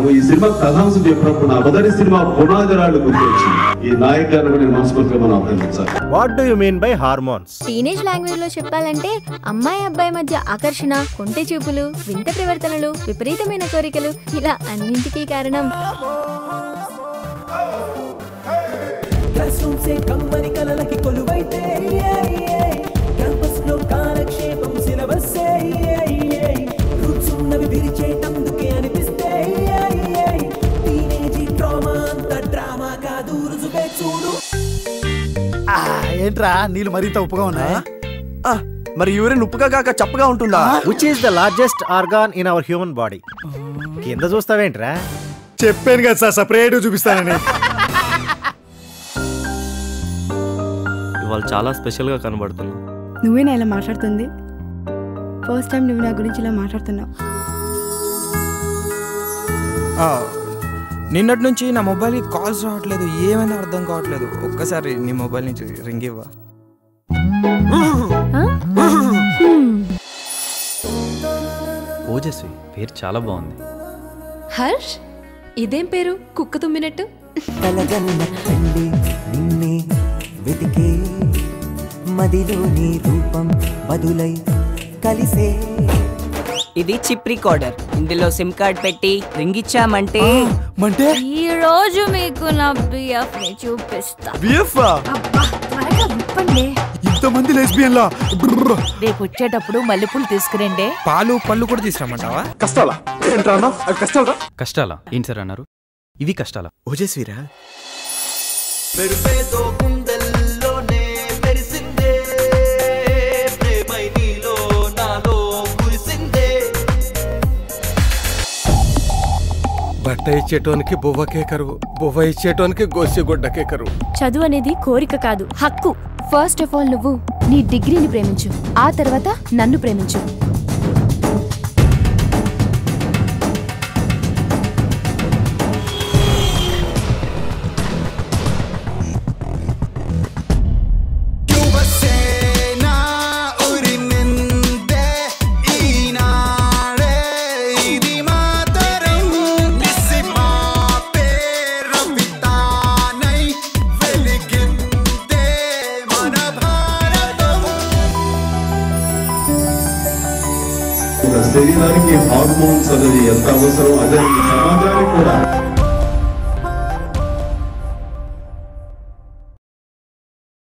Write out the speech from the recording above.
నాకు ఈ సినిమా కథాంశం చెప్పినప్పుడు నా మొదటి సినిమా పునాదిరాళ్ళు గుర్తొచ్చింది. ఈ నాయకులను నేను మనస్ఫూర్తిగా మనం అభినందించాలి. What do you mean by hormones? Teenage language లో చెప్పాలంటే అమ్మాయి అబ్బాయి మధ్య ఆకర్షణ, కొంటె చూపులు, వింత ప్రవర్తనలు, విపరీతమైన కోరికలు, ఇలా అన్నింటికీ కారణం ఏంట్రా నీళ్ళు మరింత ఉప్పుగా ఉన్నాయా? మరి యూరిన్ ఉప్పుగా కాక చప్పగా ఉంటుందా? Which is the largest organ in our human body? కింద చూస్తావేంట్రా? చెప్పాను కదా సార్, సపరేట్ చూపిస్తానని. ఇవాళ చాలా స్పెషల్గా కనబడుతున్నావు. నువ్వేనా ఇలా మాట్లాడుతుంది? ఫస్ట్ టైం నువ్వు నా గురించి ఇలా మాట్లాడుతున్నావు. నిన్నటి నుంచి నా మొబైల్కి కాల్స్ రావట్లేదు, ఏమైనా అర్థం కావట్లేదు. ఒక్కసారి నీ మొబైల్ నుంచి రింగ్ ఇవ్వా. ఓజస్వి పేరు చాలా బాగుంది. హర్ష్, ఇదేం పేరు? కుక్క తుమ్మినట్టు. వెతికే మదిలో నీ రూపం బదులై కలిసే. ఇది చిప్ రికార్డర్. ఇందులో సిమ్ కార్డ్ పెట్టి రింగ్ ఇచ్చామంటే ఈ రోజు మీకు నా బిఎఫ్ ని చూపిస్తా. ఇంతమంది లెస్బియన్లా? రేపు వచ్చేటప్పుడు మల్లెపూలు తీసుకురండి. పాలు పళ్ళు కూడా తీసుకురామంటావా? కష్టాలా ఏంట్రానా? కష్టాలా? కష్టాలా ఏంటి సార్ అన్నారు? ఇవి కష్టాలా? ఓజస్వీరా బట్ట ఇచ్చేటోనికి బువ్వకే కరువు, బువ్వ ఇచ్చేటోనికి గోసిగుడ్డకే కరువు. చదువు అనేది కోరిక కాదు, హక్కు. ఫస్ట్ ఆఫ్ ఆల్ నువ్వు నీ డిగ్రీని ప్రేమించు, ఆ తర్వాత నన్ను ప్రేమించు. శరీరానికి హార్మోన్స్ అనేది ఎంత అవసరం, అదే సమాజానికి కూడా